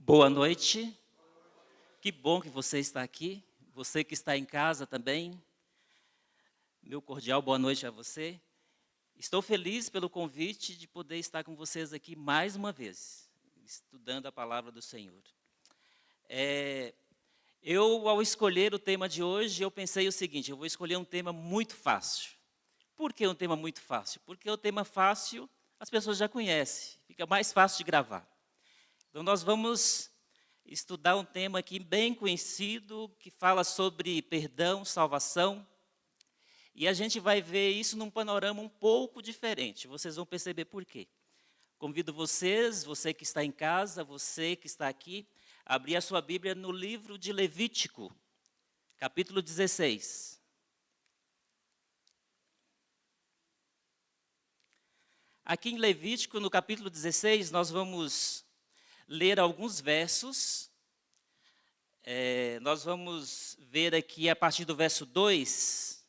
Boa noite, que bom que você está aqui, você que está em casa também, meu cordial boa noite a você. Estou feliz pelo convite de poder estar com vocês aqui mais uma vez, estudando a palavra do Senhor. Ao escolher o tema de hoje, eu pensei o seguinte, eu vou escolher um tema muito fácil. Por que um tema muito fácil? Porque o tema fácil as pessoas já conhecem, fica mais fácil de gravar. Então, nós vamos estudar um tema aqui bem conhecido, que fala sobre perdão, salvação, e a gente vai ver isso num panorama um pouco diferente, vocês vão perceber por quê. Convido vocês, você que está em casa, você que está aqui, a abrir a sua Bíblia no livro de Levítico, capítulo 16. Aqui em Levítico, no capítulo 16, nós vamos ler alguns versos. Nós vamos ver aqui a partir do verso 2.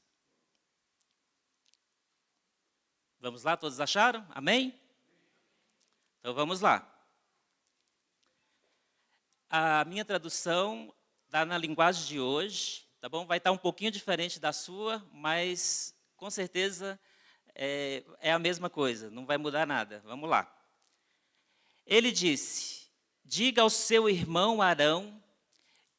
Vamos lá, todos acharam? Amém? Então vamos lá. A minha tradução está na linguagem de hoje, tá bom? Vai estar um pouquinho diferente da sua, mas com certeza é a mesma coisa, não vai mudar nada. Vamos lá. Ele disse: diga ao seu irmão Arão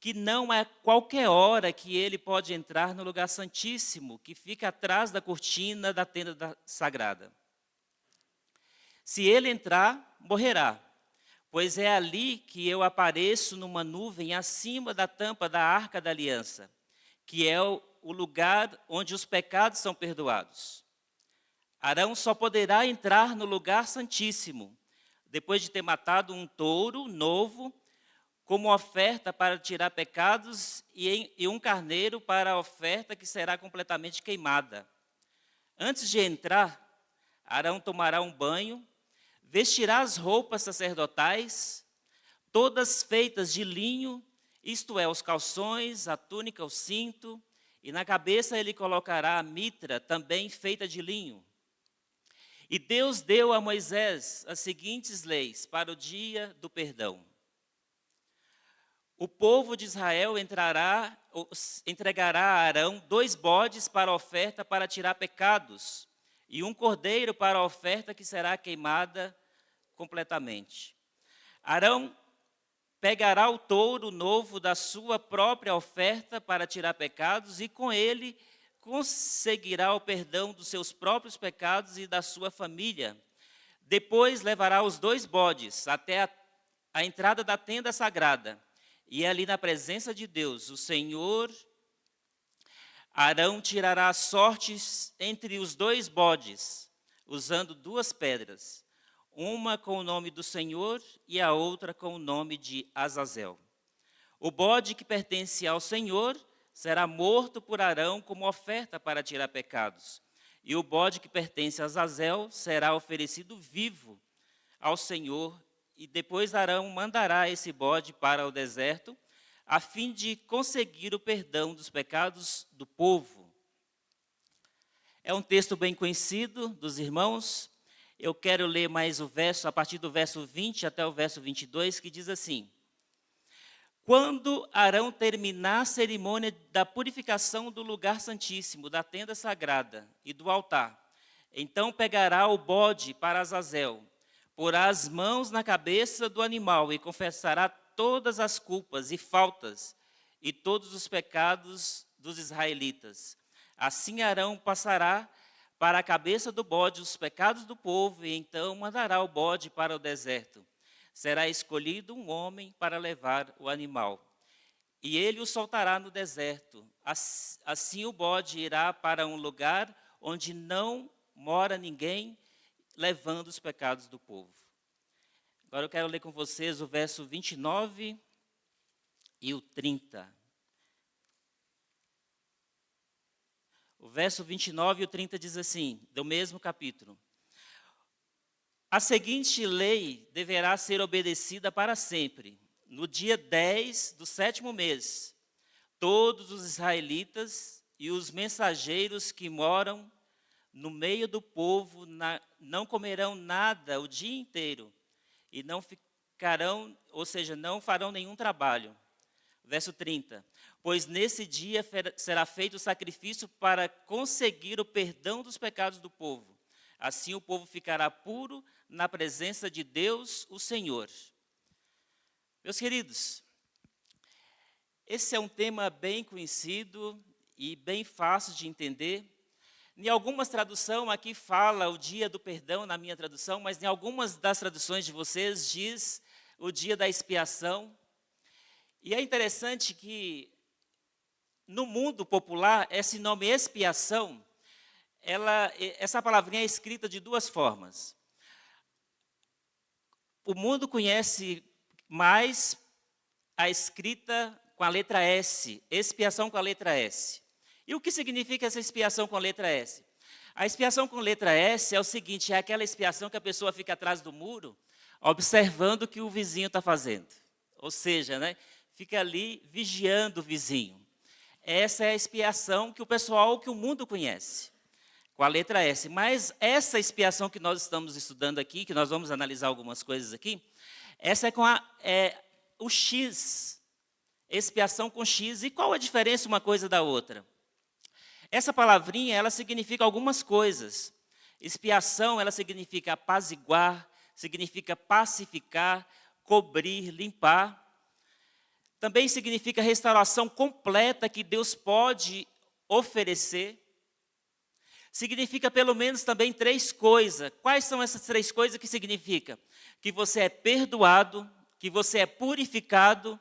que não é qualquer hora que ele pode entrar no lugar santíssimo, que fica atrás da cortina da tenda sagrada. Se ele entrar, morrerá, pois é ali que eu apareço numa nuvem acima da tampa da arca da aliança, que é o lugar onde os pecados são perdoados. Arão só poderá entrar no lugar santíssimo, depois de ter matado um touro novo, como oferta para tirar pecados, e um carneiro para a oferta que será completamente queimada. Antes de entrar, Arão tomará um banho, vestirá as roupas sacerdotais, todas feitas de linho, isto é, os calções, a túnica, o cinto, e na cabeça ele colocará a mitra, também feita de linho. E Deus deu a Moisés as seguintes leis para o dia do perdão. O povo de Israel entregará a Arão 2 bodes para a oferta para tirar pecados, e um cordeiro para a oferta que será queimada completamente. Arão pegará o touro novo da sua própria oferta para tirar pecados, e com ele conseguirá o perdão dos seus próprios pecados e da sua família. Depois levará os 2 bodes até a entrada da tenda sagrada. E ali na presença de Deus, o Senhor, Arão tirará sortes entre os 2 bodes, usando 2 pedras, uma com o nome do Senhor e a outra com o nome de Azazel. O bode que pertence ao Senhor será morto por Arão como oferta para tirar pecados, e o bode que pertence a Azazel será oferecido vivo ao Senhor. E depois Arão mandará esse bode para o deserto, a fim de conseguir o perdão dos pecados do povo. É um texto bem conhecido dos irmãos. Eu quero ler mais o verso, a partir do verso 20 até o verso 22, que diz assim: quando Arão terminar a cerimônia da purificação do lugar santíssimo, da tenda sagrada e do altar, então pegará o bode para Azazel, porá as mãos na cabeça do animal e confessará todas as culpas e faltas e todos os pecados dos israelitas. Assim Arão passará para a cabeça do bode os pecados do povo, e então mandará o bode para o deserto. Será escolhido um homem para levar o animal, e ele o soltará no deserto. Assim o bode irá para um lugar onde não mora ninguém, levando os pecados do povo. Agora eu quero ler com vocês o verso 29 e o 30. O verso 29 e o 30 diz assim, do mesmo capítulo: a seguinte lei deverá ser obedecida para sempre. No dia 10 do 7º mês, todos os israelitas e os mensageiros que moram no meio do povo não comerão nada o dia inteiro, e não ficarão, ou seja, não farão nenhum trabalho. Verso 30. Pois nesse dia será feito o sacrifício para conseguir o perdão dos pecados do povo. Assim o povo ficará puro na presença de Deus, o Senhor. Meus queridos, esse é um tema bem conhecido e bem fácil de entender. Em algumas traduções aqui fala o dia do perdão, na minha tradução, mas em algumas das traduções de vocês diz o dia da expiação. E é interessante que no mundo popular, esse nome expiação, essa palavrinha é escrita de duas formas. O mundo conhece mais a escrita com a letra S, expiação com a letra S. E o que significa essa expiação com a letra S? A expiação com a letra S é o seguinte, é aquela expiação que a pessoa fica atrás do muro, observando o que o vizinho está fazendo. Ou seja, né, fica ali vigiando o vizinho. Essa é a expiação que o mundo conhece, com a letra S. Mas essa expiação que nós estamos estudando aqui, que nós vamos analisar algumas coisas aqui, essa é com o X, expiação com X. E qual a diferença uma coisa da outra? Essa palavrinha, ela significa algumas coisas. Expiação, ela significa apaziguar, significa pacificar, cobrir, limpar. Também significa restauração completa que Deus pode oferecer. Significa pelo menos também 3 coisas. Quais são essas 3 coisas que significa? Que você é perdoado, que você é purificado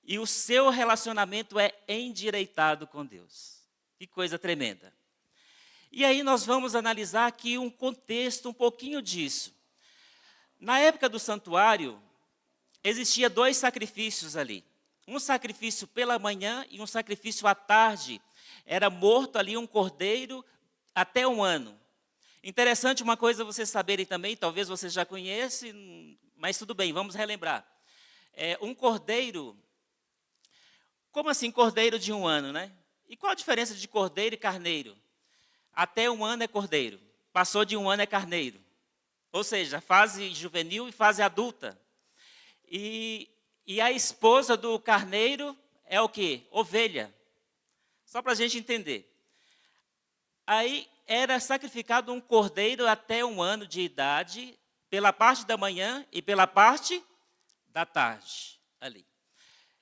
e o seu relacionamento é endireitado com Deus. Que coisa tremenda. E aí nós vamos analisar aqui um contexto um pouquinho disso. Na época do santuário, existia 2 sacrifícios ali. Um sacrifício pela manhã e um sacrifício à tarde. Era morto ali um cordeiro até 1 ano. Interessante uma coisa vocês saberem também, talvez vocês já conheçam, mas tudo bem, vamos relembrar. Um cordeiro, como assim cordeiro de 1 ano, né? E qual a diferença de cordeiro e carneiro? Até 1 ano é cordeiro, passou de 1 ano é carneiro. Ou seja, fase juvenil e fase adulta. E a esposa do carneiro é o quê? Ovelha. Só para a gente entender. Aí era sacrificado um cordeiro até 1 ano de idade, pela parte da manhã e pela parte da tarde. Ali.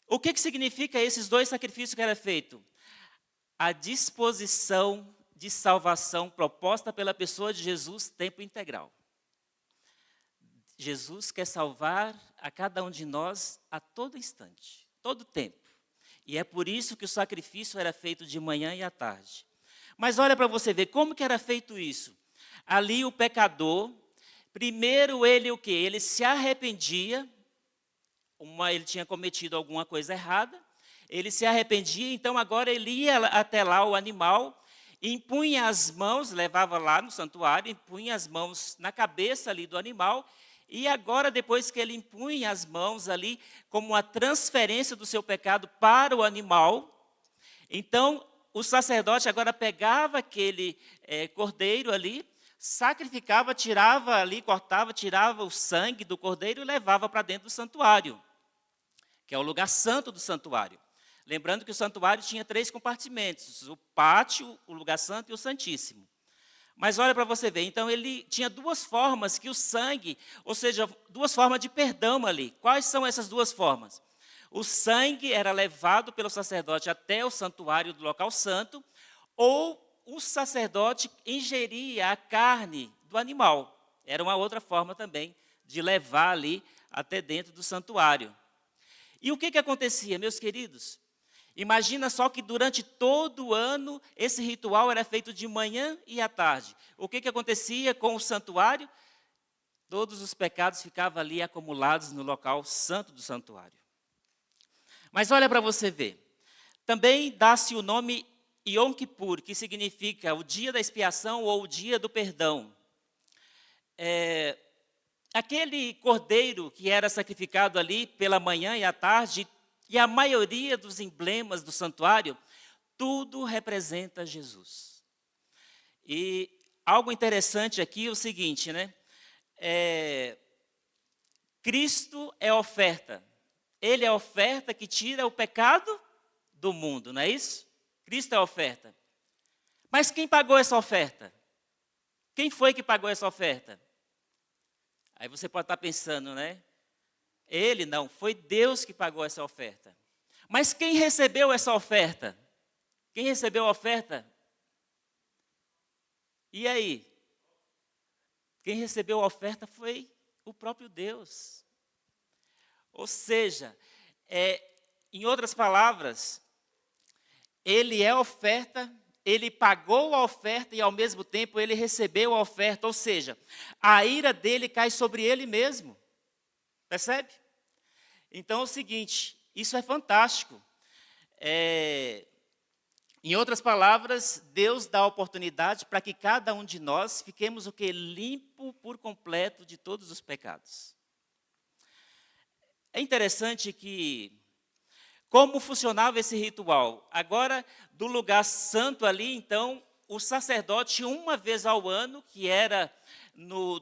O que significa esses 2 sacrifícios que era feito? A disposição de salvação proposta pela pessoa de Jesus, tempo integral. Jesus quer salvar a cada um de nós a todo instante, todo tempo. E é por isso que o sacrifício era feito de manhã e à tarde. Mas olha para você ver como que era feito isso. Ali o pecador, primeiro ele o quê? Ele se arrependia, ele tinha cometido alguma coisa errada, ele se arrependia, então agora ele ia até lá o animal, impunha as mãos, levava lá no santuário, impunha as mãos na cabeça ali do animal. E agora, depois que ele impunha as mãos ali, como uma transferência do seu pecado para o animal, então o sacerdote agora pegava aquele cordeiro ali, sacrificava, tirava ali, cortava, tirava o sangue do cordeiro e levava para dentro do santuário, que é o lugar santo do santuário. Lembrando que o santuário tinha 3 compartimentos, o pátio, o lugar santo e o santíssimo. Mas olha para você ver, então ele tinha 2 formas que o sangue, ou seja, 2 formas de perdão ali. Quais são essas 2 formas? O sangue era levado pelo sacerdote até o santuário do local santo, ou o sacerdote ingeria a carne do animal. Era uma outra forma também de levar ali até dentro do santuário. E o que acontecia, meus queridos? Imagina só que durante todo o ano esse ritual era feito de manhã e à tarde. O que acontecia com o santuário? Todos os pecados ficavam ali acumulados no local santo do santuário. Mas olha para você ver. Também dá-se o nome Yom Kippur, que significa o dia da expiação ou o dia do perdão. Aquele cordeiro que era sacrificado ali pela manhã e à tarde, e a maioria dos emblemas do santuário, tudo representa Jesus. E algo interessante aqui é o seguinte, né? Cristo é a oferta. Ele é a oferta que tira o pecado do mundo, não é isso? Cristo é a oferta. Mas quem pagou essa oferta? Quem foi que pagou essa oferta? Aí você pode estar pensando, né? Ele não, foi Deus que pagou essa oferta. Mas quem recebeu essa oferta? Quem recebeu a oferta? E aí? Quem recebeu a oferta foi o próprio Deus. Ou seja, em outras palavras, ele é a oferta, ele pagou a oferta e ao mesmo tempo ele recebeu a oferta. Ou seja, a ira dele cai sobre ele mesmo. Percebe? Então é o seguinte, isso é fantástico. Em outras palavras, Deus dá a oportunidade para que cada um de nós fiquemos o quê? Limpo por completo de todos os pecados. É interessante que, como funcionava esse ritual? Agora, do lugar santo ali, então, o sacerdote, uma vez ao ano, que era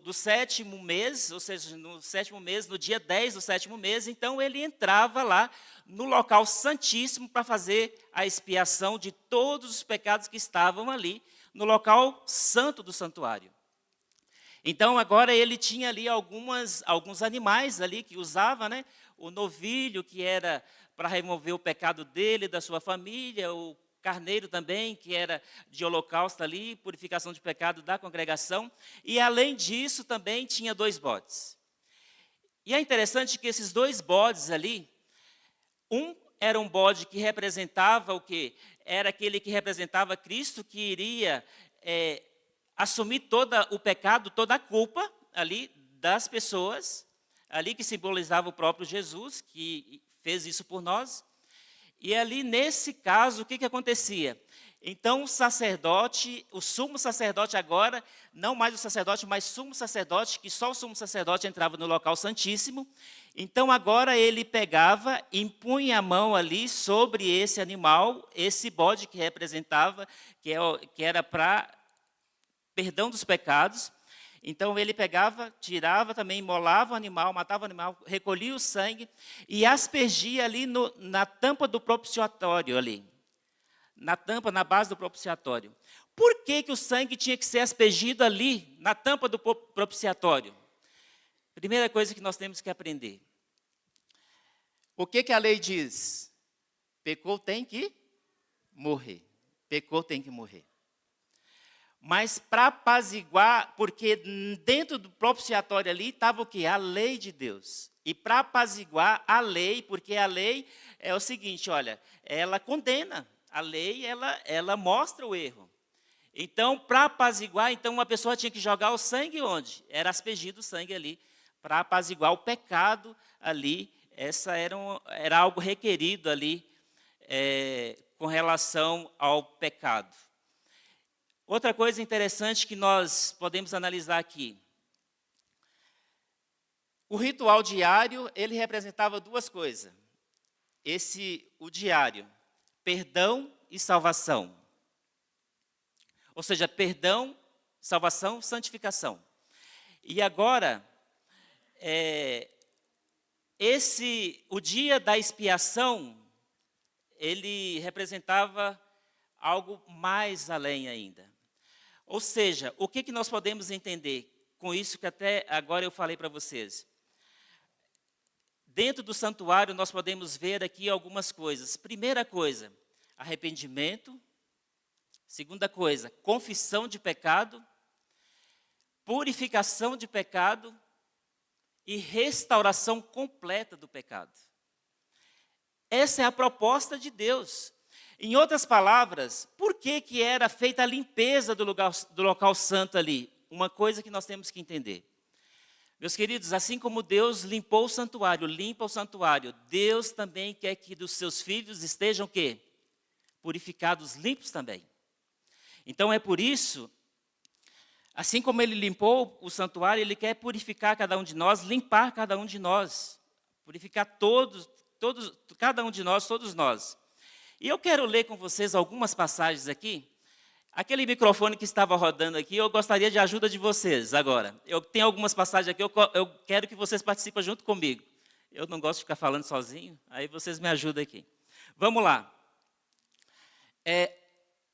do sétimo mês, ou seja, no sétimo mês, no dia 10 do sétimo mês, então ele entrava lá no local santíssimo para fazer a expiação de todos os pecados que estavam ali, no local santo do santuário. Então, agora ele tinha ali alguns animais ali que usava, né? O novilho, que era para remover o pecado dele, da sua família, o carneiro também, que era de holocausto ali, purificação de pecado da congregação. E, além disso, também tinha 2 bodes. E é interessante que esses 2 bodes ali, era um bode que representava o quê? Era aquele que representava Cristo, que iria assumir todo o pecado, toda a culpa ali das pessoas, ali que simbolizava o próprio Jesus, que fez isso por nós. E ali, nesse caso, o que acontecia? Então, o sacerdote, o sumo sacerdote agora, não mais o sacerdote, mas sumo sacerdote, que só o sumo sacerdote entrava no local santíssimo. Então, agora ele pegava, impunha a mão ali sobre esse animal, esse bode que representava, que era para perdão dos pecados. Então, ele pegava, tirava também, imolava o animal, matava o animal, recolhia o sangue e aspergia ali na tampa do propiciatório ali. Na base do propiciatório. Por que o sangue tinha que ser aspergido ali, na tampa do propiciatório? Primeira coisa que nós temos que aprender. O que a lei diz? Pecou tem que morrer. Pecou tem que morrer. Mas para apaziguar, porque dentro do propiciatório ali estava o quê? A lei de Deus. E para apaziguar a lei, porque a lei é o seguinte, olha, ela condena. A lei, ela mostra o erro. Então, para apaziguar, então uma pessoa tinha que jogar o sangue onde? Era aspergido o sangue ali, para apaziguar o pecado ali. Essa era algo requerido ali com relação ao pecado. Outra coisa interessante que nós podemos analisar aqui. O ritual diário, ele representava 2 coisas. O diário, perdão e salvação. Ou seja, perdão, salvação, santificação. E agora, o dia da expiação, ele representava algo mais além ainda. Ou seja, o que nós podemos entender com isso que até agora eu falei para vocês? Dentro do santuário, nós podemos ver aqui algumas coisas. Primeira coisa, arrependimento. Segunda coisa, confissão de pecado. Purificação de pecado. E restauração completa do pecado. Essa é a proposta de Deus. Em outras palavras, por que era feita a limpeza do local santo ali? Uma coisa que nós temos que entender. Meus queridos, assim como Deus limpou o santuário, limpa o santuário, Deus também quer que dos seus filhos estejam o quê? Purificados, limpos também. Então é por isso, assim como Ele limpou o santuário, Ele quer purificar cada um de nós, limpar cada um de nós. Purificar cada um de nós, todos nós. E eu quero ler com vocês algumas passagens aqui, Aquele microfone que estava rodando aqui, eu gostaria de ajuda de vocês agora. Eu tenho algumas passagens aqui, eu quero que vocês participem junto comigo. Eu não gosto de ficar falando sozinho, aí vocês me ajudam aqui. Vamos lá.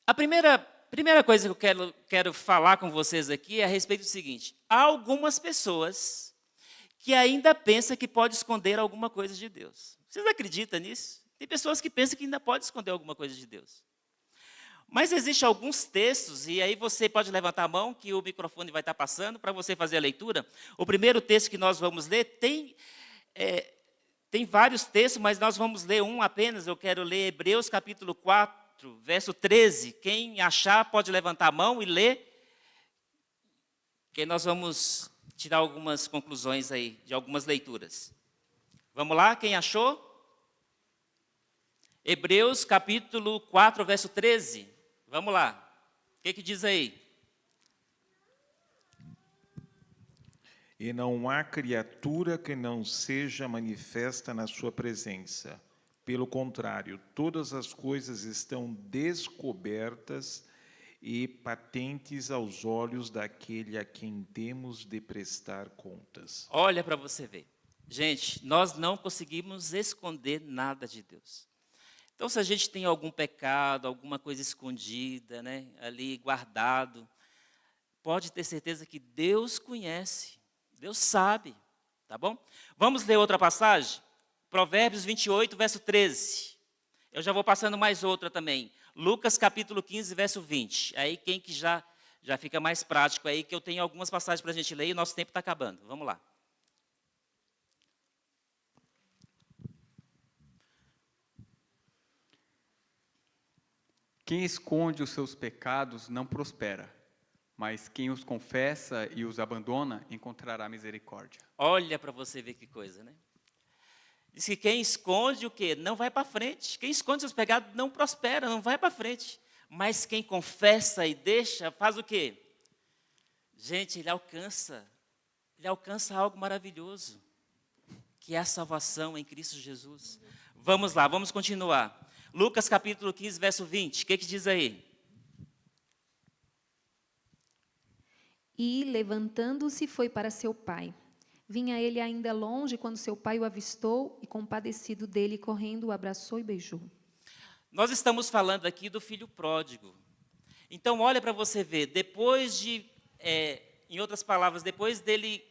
A primeira coisa que eu quero falar com vocês aqui é a respeito do seguinte. Há algumas pessoas que ainda pensam que pode esconder alguma coisa de Deus. Vocês acreditam nisso? Tem pessoas que pensam que ainda pode esconder alguma coisa de Deus. Mas existem alguns textos, e aí você pode levantar a mão, que o microfone vai estar passando para você fazer a leitura. O primeiro texto que nós vamos ler tem vários textos, mas nós vamos ler um apenas. Eu quero ler Hebreus capítulo 4, verso 13. Quem achar pode levantar a mão e ler, que nós vamos tirar algumas conclusões aí, de algumas leituras. Vamos lá, quem achou? Hebreus capítulo 4, verso 13. Vamos lá. O que diz aí? E não há criatura que não seja manifesta na sua presença. Pelo contrário, todas as coisas estão descobertas e patentes aos olhos daquele a quem temos de prestar contas. Olha para você ver. Gente, nós não conseguimos esconder nada de Deus. Então, se a gente tem algum pecado, alguma coisa escondida, né, ali guardado, pode ter certeza que Deus conhece, Deus sabe, tá bom? Vamos ler outra passagem? Provérbios 28, verso 13. Eu já vou passando mais outra também. Lucas capítulo 15, verso 20. Aí quem que já fica mais prático aí, que eu tenho algumas passagens para a gente ler e o nosso tempo está acabando. Vamos lá. Quem esconde os seus pecados não prospera, mas quem os confessa e os abandona encontrará misericórdia. Olha para você ver que coisa, né? Diz que quem esconde o quê? Não vai para frente. Quem esconde seus pecados não prospera, não vai para frente. Mas quem confessa e deixa, faz o quê? Gente, ele alcança algo maravilhoso, que é a salvação em Cristo Jesus. Vamos lá, vamos continuar. Lucas capítulo 15, verso 20. O que diz aí? E, levantando-se, foi para seu pai. Vinha ele ainda longe quando seu pai o avistou e, compadecido dele, correndo, o abraçou e beijou. Nós estamos falando aqui do filho pródigo. Então, olha para você ver, depois de, em outras palavras, depois dele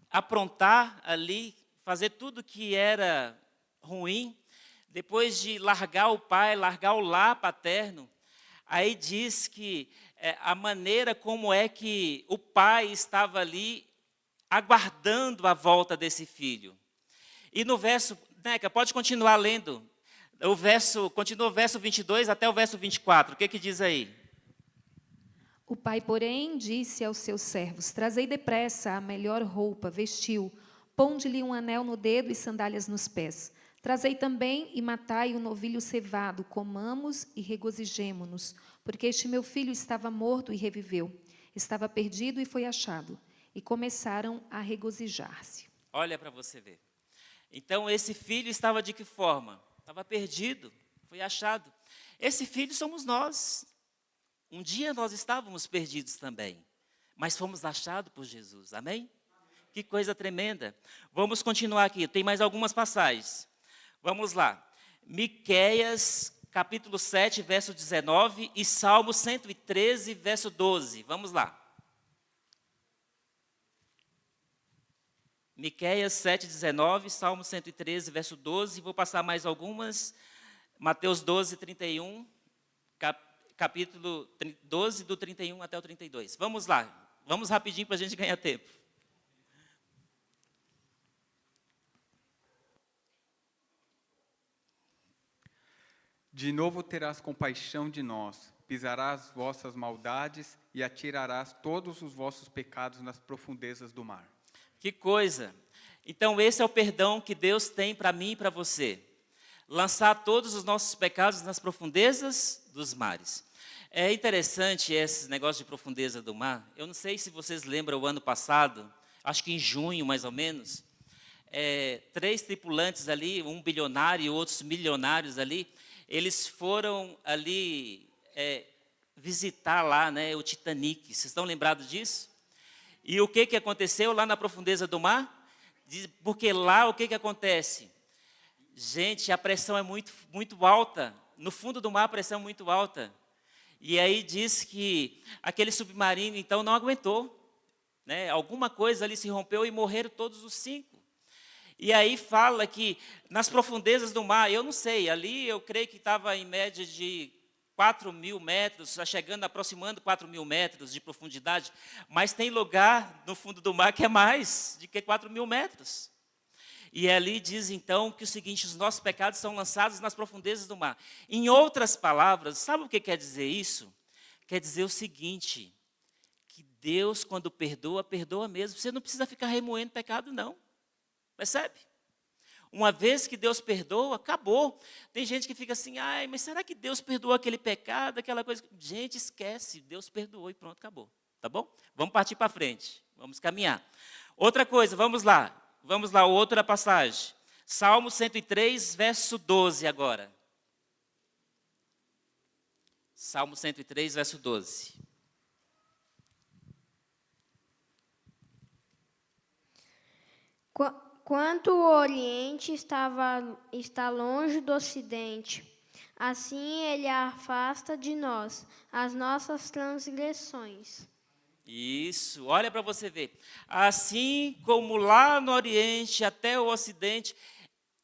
aprontar ali, fazer tudo que era ruim, depois de largar o pai, largar o lar paterno, aí diz que a maneira como é que o pai estava ali aguardando a volta desse filho. E no verso, Neca, pode continuar lendo, continua o verso 22 até o verso 24, o que diz aí? O pai, porém, disse aos seus servos: trazei depressa a melhor roupa, vestiu, ponde-lhe um anel no dedo e sandálias nos pés. Trazei também e matai o novilho cevado, comamos e regozijemo-nos, porque este meu filho estava morto e reviveu, estava perdido e foi achado. E começaram a regozijar-se. Olha para você ver. Então, esse filho estava de que forma? Estava perdido, foi achado. Esse filho somos nós. Um dia nós estávamos perdidos também, mas fomos achados por Jesus, amém? Que coisa tremenda. Vamos continuar aqui, tem mais algumas passagens. Vamos lá. Miqueias, capítulo 7, verso 19 e Salmo 113, verso 12. Vamos lá. Miqueias 7, 19, Salmo 113, verso 12. Vou passar mais algumas. Mateus 12, 31, capítulo 12, do 31 até o 32. Vamos lá. Vamos rapidinho para a gente ganhar tempo. De novo terás compaixão de nós, pisarás vossas maldades e atirarás todos os vossos pecados nas profundezas do mar. Que coisa! Então esse é o perdão que Deus tem para mim e para você. Lançar todos os nossos pecados nas profundezas dos mares. É interessante esse negócio de profundeza do mar. Eu não sei se vocês lembram o ano passado, acho que em junho mais ou menos, 3 tripulantes ali, um bilionário e outros milionários ali, eles foram ali visitar lá, né, o Titanic. Vocês estão lembrados disso? E o que aconteceu lá na profundeza do mar? Porque lá o que acontece? Gente, a pressão é muito alta. No fundo do mar a pressão é muito alta. E aí diz que aquele submarino então não aguentou, né? Alguma coisa ali se rompeu e morreram todos os 5. E aí fala que nas profundezas do mar, eu não sei, ali eu creio que estava em média de 4.000 metros, chegando, aproximando 4.000 metros de profundidade, mas tem lugar no fundo do mar que é mais de que 4.000 metros. E ali diz então que o seguinte, os nossos pecados são lançados nas profundezas do mar. Em outras palavras, sabe o que quer dizer isso? Quer dizer o seguinte, que Deus quando perdoa, perdoa mesmo. Você não precisa ficar remoendo pecado não. Percebe? Uma vez que Deus perdoa, acabou. Tem gente que fica assim, ai, mas será que Deus perdoou aquele pecado, aquela coisa? Gente, esquece, Deus perdoou e pronto, acabou. Tá bom? Vamos partir para frente, vamos caminhar. Outra coisa, vamos lá, outra passagem. Salmo 103, verso 12 agora. Salmo 103, verso 12. Quanto o Oriente está longe do Ocidente, assim ele afasta de nós as nossas transgressões. Isso, olha para você ver. Assim como lá no Oriente até o Ocidente,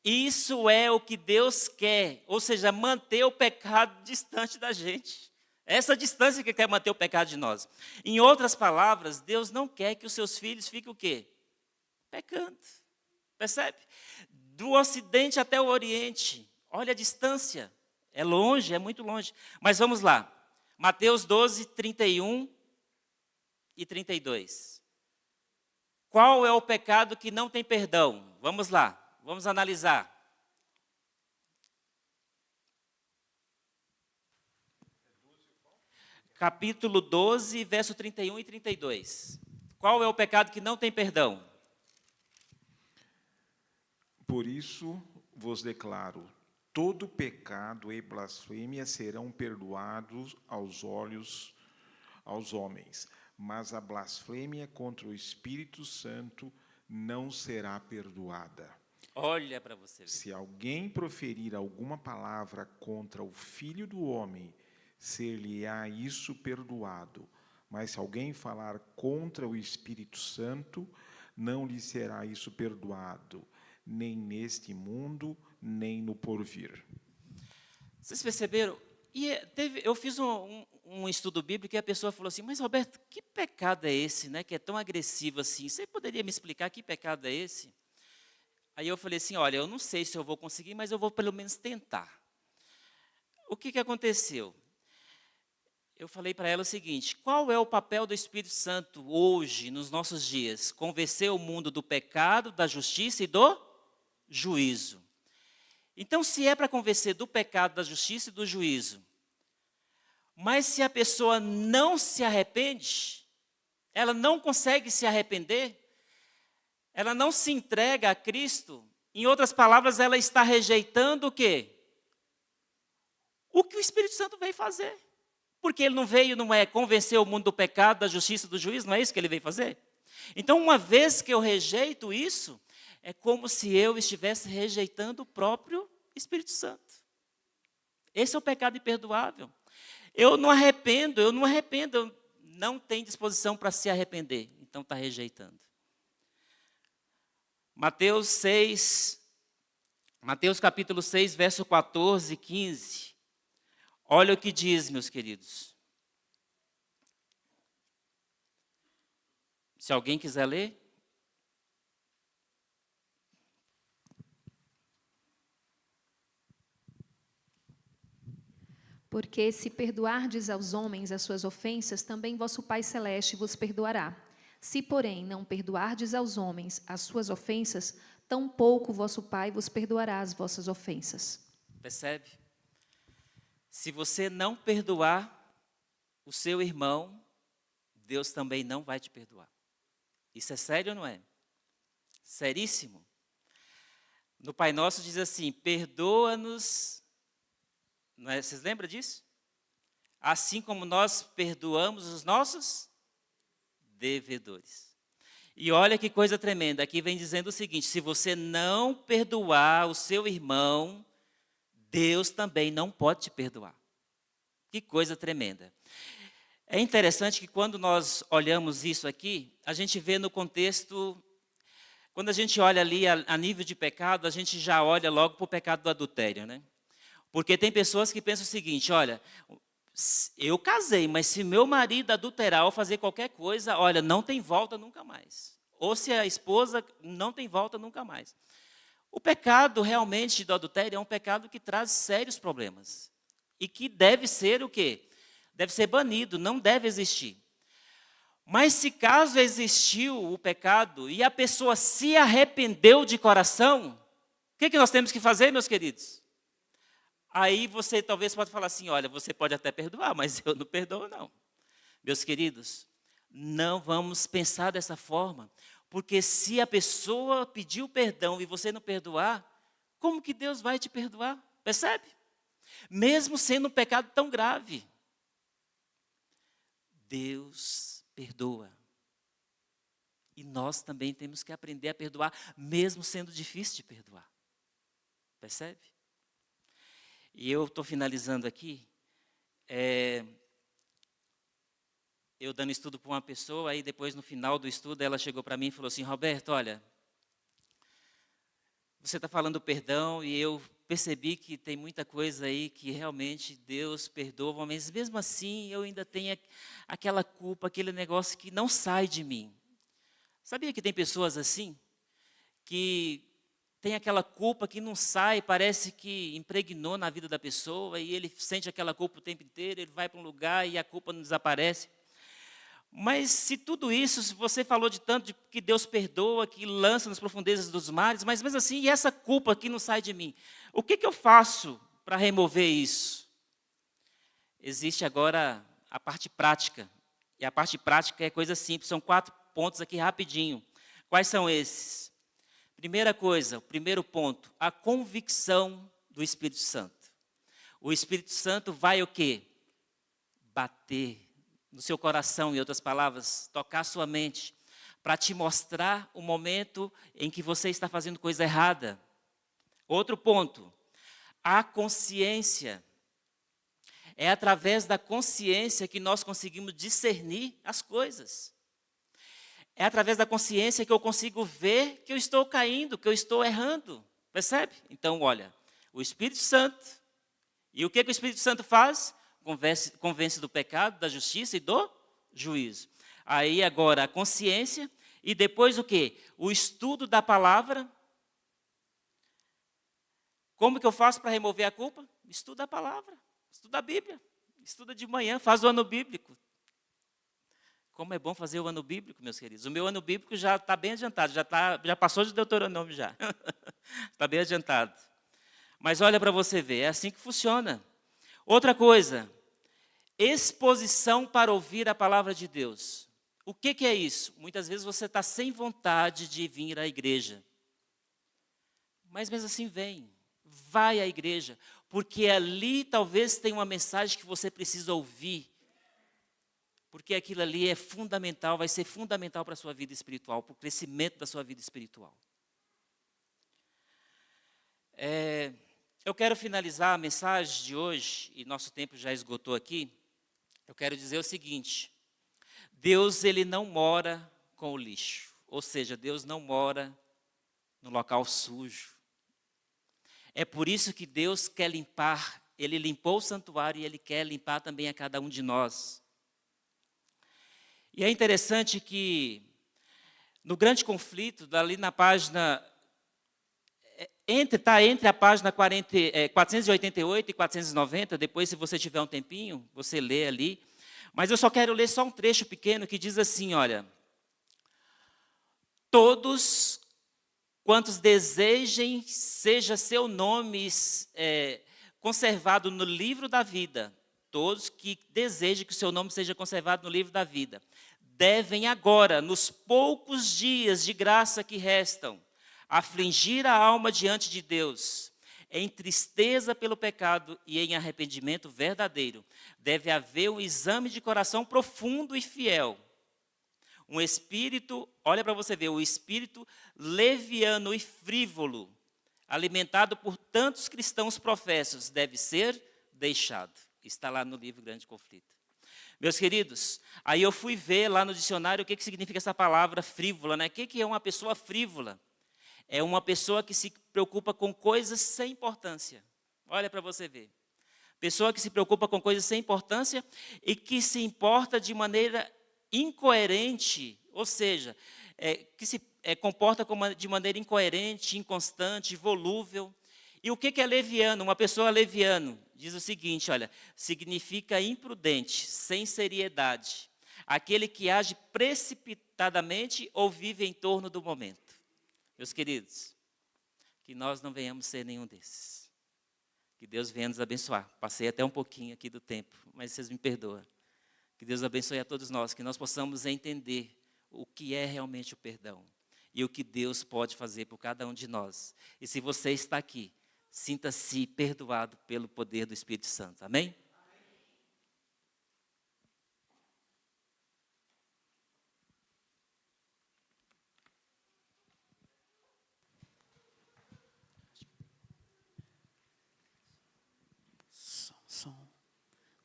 isso é o que Deus quer, ou seja, manter o pecado distante da gente. Essa distância que quer manter o pecado de nós. Em outras palavras, Deus não quer que os seus filhos fiquem o quê? Pecando. Percebe? Do Ocidente até o Oriente, olha a distância, é longe, é muito longe. Mas vamos lá, Mateus 12, 31 e 32. Qual é o pecado que não tem perdão? Vamos lá, vamos analisar. Capítulo 12, verso 31 e 32. Qual é o pecado que não tem perdão? Por isso vos declaro, todo pecado e blasfêmia serão perdoados aos homens, mas a blasfêmia contra o Espírito Santo não será perdoada. Olha para você ver. Se alguém proferir alguma palavra contra o Filho do Homem, ser-lhe-á isso perdoado. Mas se alguém falar contra o Espírito Santo, não lhe será isso perdoado, nem neste mundo, nem no porvir. Vocês perceberam? Eu fiz um estudo bíblico e a pessoa falou assim, mas Roberto, que pecado é esse, né, que é tão agressivo assim? Você poderia me explicar que pecado é esse? Aí eu falei assim, olha, eu não sei se eu vou conseguir, mas eu vou pelo menos tentar. O que aconteceu? Eu falei para ela o seguinte, qual é o papel do Espírito Santo hoje, nos nossos dias? Convencer o mundo do pecado, da justiça e do juízo. Então, se é para convencer do pecado, da justiça e do juízo, mas se a pessoa não se arrepende, ela não consegue se arrepender, ela não se entrega a Cristo, em outras palavras, ela está rejeitando o quê? O que o Espírito Santo veio fazer. Porque ele não veio, não é convencer o mundo do pecado, da justiça e do juízo, não é isso que ele veio fazer? Então, uma vez que eu rejeito isso, é como se eu estivesse rejeitando o próprio Espírito Santo. Esse é o pecado imperdoável. Eu não arrependo, eu não tenho disposição para se arrepender, então está rejeitando. Mateus capítulo 6, verso 14 e 15. Olha o que diz, meus queridos. Se alguém quiser ler. Porque se perdoardes aos homens as suas ofensas, também vosso Pai Celeste vos perdoará. Se, porém, não perdoardes aos homens as suas ofensas, tampouco vosso Pai vos perdoará as vossas ofensas. Percebe? Se você não perdoar o seu irmão, Deus também não vai te perdoar. Isso é sério ou não é? Seríssimo. No Pai Nosso diz assim, perdoa-nos, não é? Vocês lembram disso? assim como nós perdoamos os nossos devedores. E olha que coisa tremenda, aqui vem dizendo o seguinte: se você não perdoar o seu irmão, Deus também não pode te perdoar. Que coisa tremenda. É interessante que quando nós olhamos isso aqui, a gente vê no contexto, quando a gente olha ali a nível de pecado, a gente já olha logo para o pecado do adultério, né? Porque tem pessoas que pensam o seguinte: olha, eu casei, mas se meu marido adulterar ou fazer qualquer coisa, olha, não tem volta nunca mais. Ou se a esposa, não tem volta nunca mais. O pecado realmente do adultério é um pecado que traz sérios problemas. E que deve ser o quê? Deve ser banido, não deve existir. Mas se caso existiu o pecado e a pessoa se arrependeu de coração, o que nós temos que fazer, meus queridos? Aí você talvez pode falar assim: olha, você pode até perdoar, mas eu não perdoo não. Meus queridos, não vamos pensar dessa forma, porque se a pessoa pediu perdão e você não perdoar, como que Deus vai te perdoar? Percebe? Mesmo sendo um pecado tão grave, Deus perdoa. E nós também temos que aprender a perdoar, mesmo sendo difícil de perdoar. Percebe? E eu estou finalizando aqui, eu dando estudo para uma pessoa, aí depois no final do estudo ela chegou para mim e falou assim: Roberto, olha, você está falando perdão e eu percebi que tem muita coisa aí que realmente Deus perdoa, mas mesmo assim eu ainda tenho aquela culpa, aquele negócio que não sai de mim. Sabia que tem pessoas assim, que tem aquela culpa que não sai, parece que impregnou na vida da pessoa e ele sente aquela culpa o tempo inteiro, ele vai para um lugar e a culpa não desaparece. Mas se tudo isso, se você falou de tanto de que Deus perdoa, que lança nas profundezas dos mares, mas mesmo assim, e essa culpa que não sai de mim? O que eu faço para remover isso? Existe agora a parte prática. E a parte prática é coisa simples, são 4 pontos aqui rapidinho. Quais são esses? Primeira coisa, o primeiro ponto, a convicção do Espírito Santo. O Espírito Santo vai o quê? Bater no seu coração, em outras palavras, tocar sua mente, para te mostrar o momento em que você está fazendo coisa errada. Outro ponto, a consciência. É através da consciência que nós conseguimos discernir as coisas. É através da consciência que eu consigo ver que eu estou caindo, que eu estou errando. Percebe? Então, olha, o Espírito Santo. E o que o Espírito Santo faz? Convence do pecado, da justiça e do juízo. Aí agora a consciência e depois o quê? O estudo da palavra. Como que eu faço para remover a culpa? Estuda a palavra, estuda a Bíblia, estuda de manhã, faz o ano bíblico. Como é bom fazer o ano bíblico, meus queridos. O meu ano bíblico já está bem adiantado, já passou de Deuteronômio já. Está bem adiantado. Mas olha para você ver, é assim que funciona. Outra coisa, exposição para ouvir a palavra de Deus. O que é isso? Muitas vezes você está sem vontade de vir à igreja. Mas mesmo assim vem, vai à igreja, porque ali talvez tenha uma mensagem que você precisa ouvir. Porque aquilo ali é fundamental, vai ser fundamental para a sua vida espiritual, para o crescimento da sua vida espiritual. Eu quero finalizar a mensagem de hoje, e nosso tempo já esgotou aqui. Eu quero dizer o seguinte: Deus, ele não mora com o lixo. Ou seja, Deus não mora no local sujo. É por isso que Deus quer limpar, ele limpou o santuário e ele quer limpar também a cada um de nós. E é interessante que no grande conflito, ali na página entre a página 488 e 490, depois, se você tiver um tempinho, você lê ali. Mas eu só quero ler só um trecho pequeno que diz assim, olha: todos quantos desejem seja seu nome conservado no livro da vida, todos que desejem que o seu nome seja conservado no livro da vida, devem agora, nos poucos dias de graça que restam, afligir a alma diante de Deus, em tristeza pelo pecado e em arrependimento verdadeiro, deve haver um exame de coração profundo e fiel. Um espírito, olha para você ver, o espírito leviano e frívolo, alimentado por tantos cristãos professos, deve ser deixado. Está lá no livro Grande Conflito. Meus queridos, aí eu fui ver lá no dicionário o que significa essa palavra frívola, né? O que é uma pessoa frívola? É uma pessoa que se preocupa com coisas sem importância. Olha para você ver. Pessoa que se preocupa com coisas sem importância e que se importa de maneira incoerente, ou seja, que se comporta de maneira incoerente, inconstante, volúvel. E o que é leviano? Uma pessoa leviano diz o seguinte, olha, significa imprudente, sem seriedade, aquele que age precipitadamente ou vive em torno do momento. Meus queridos, que nós não venhamos ser nenhum desses. Que Deus venha nos abençoar. Passei até um pouquinho aqui do tempo, mas vocês me perdoam. Que Deus abençoe a todos nós, que nós possamos entender o que é realmente o perdão e o que Deus pode fazer por cada um de nós. E se você está aqui, sinta-se perdoado pelo poder do Espírito Santo. Amém? Som.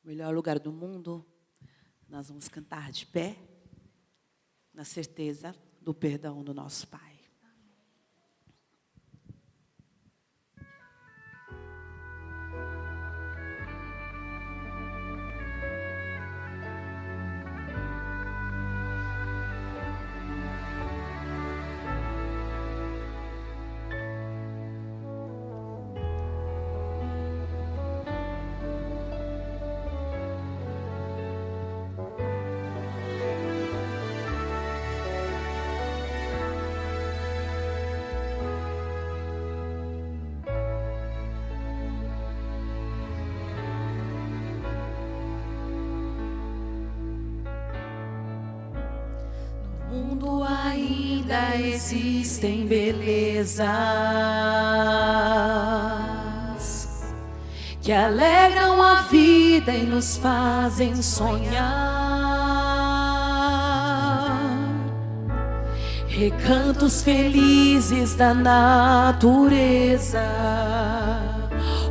O melhor lugar do mundo, nós vamos cantar de pé, na certeza do perdão do nosso Pai. No mundo ainda existem belezas que alegram a vida e nos fazem sonhar. Recantos felizes da natureza,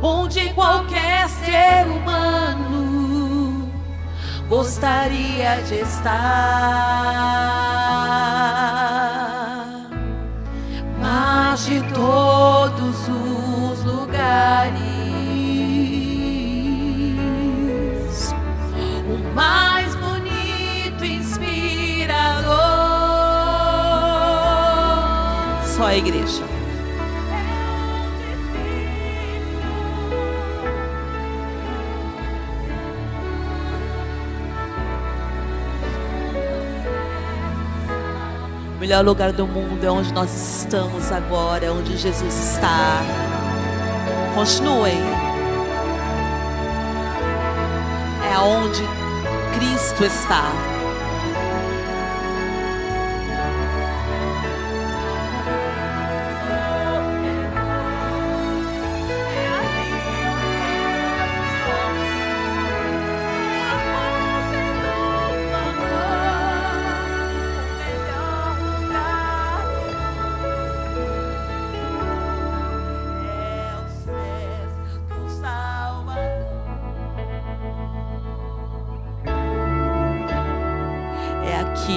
onde qualquer ser humano gostaria de estar. Mas de todos os lugares, o mais bonito e inspirador, Só a igreja. O melhor lugar do mundo é onde nós estamos agora, é onde Jesus está. Continuem. É onde Cristo está.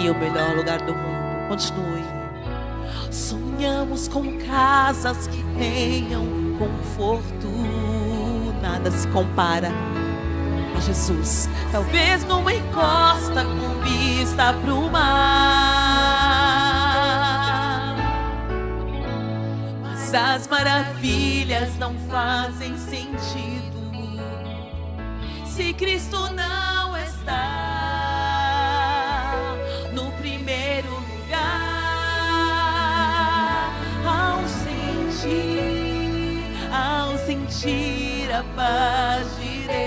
O melhor lugar do mundo. Continue. sonhamos com casas que tenham conforto. Nada se compara a Jesus. Talvez numa encosta com vista pro mar, mas as maravilhas não fazem sentido se Cristo não está no primeiro lugar. Ao sentir a paz de Deus,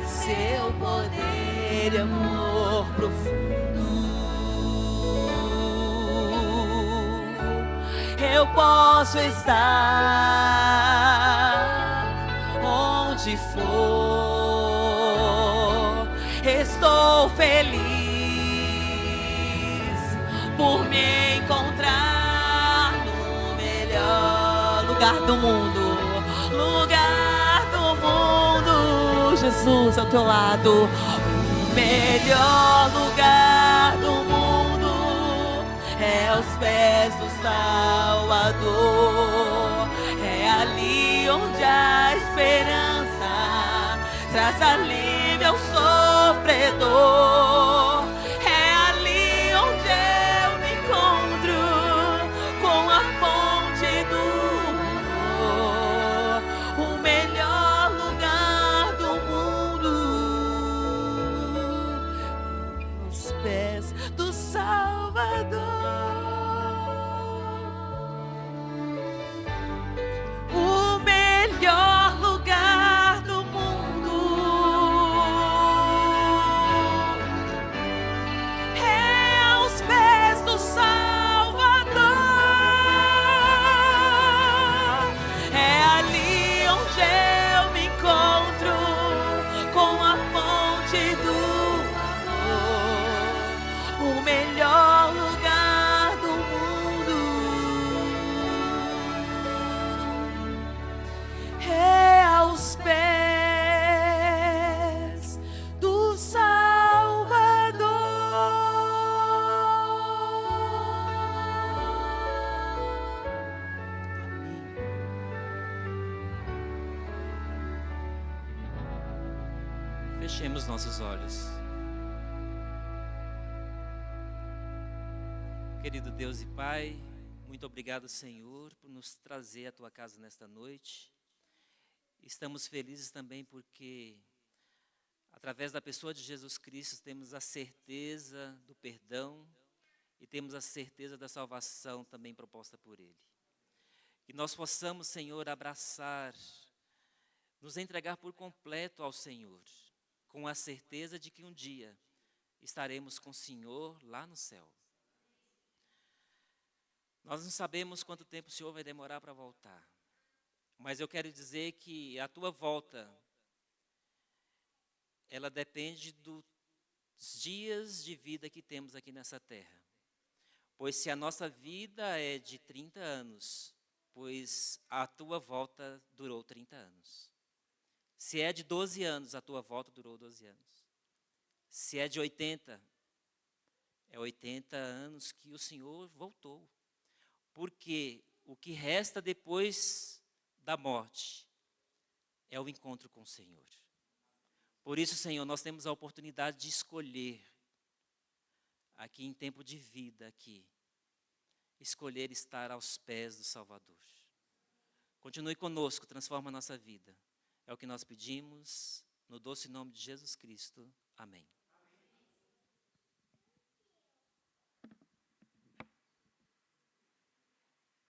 seu poder e amor profundo, eu posso estar onde for. Estou feliz por me encontrar no melhor lugar do mundo. Lugar do mundo, Jesus ao teu lado. O melhor lugar do mundo é aos pés do Salvador. É ali onde a esperança traz alívio ao sofredor. É ali onde eu me encontro com a fonte do amor. O melhor lugar do mundo, aos pés do Salvador. O melhor lugar do mundo é aos pés do Salvador. É ali onde eu me encontro com a fonte do amor. O melhor lugar do mundo é aos pés do Salvador. Fechemos nossos olhos. Querido Deus e Pai, muito obrigado, Senhor, por nos trazer à Tua casa nesta noite. Estamos felizes também porque, através da pessoa de Jesus Cristo, temos a certeza do perdão e temos a certeza da salvação também proposta por Ele. Que nós possamos, Senhor, abraçar, nos entregar por completo ao Senhor, com a certeza de que um dia estaremos com o Senhor lá no céu. Nós não sabemos quanto tempo o Senhor vai demorar para voltar, mas eu quero dizer que a tua volta, ela depende dos dias de vida que temos aqui nessa terra. Pois se a nossa vida é de 30 anos, pois a tua volta durou 30 anos. Se é de 12 anos, a tua volta durou 12 anos. Se é de 80, é 80 anos que o Senhor voltou. Porque o que resta depois da morte é o encontro com o Senhor. Por isso, Senhor, nós temos a oportunidade de escolher, aqui em tempo de vida, aqui, escolher estar aos pés do Salvador. Continue conosco, transforma a nossa vida. É o que nós pedimos, no doce nome de Jesus Cristo. Amém.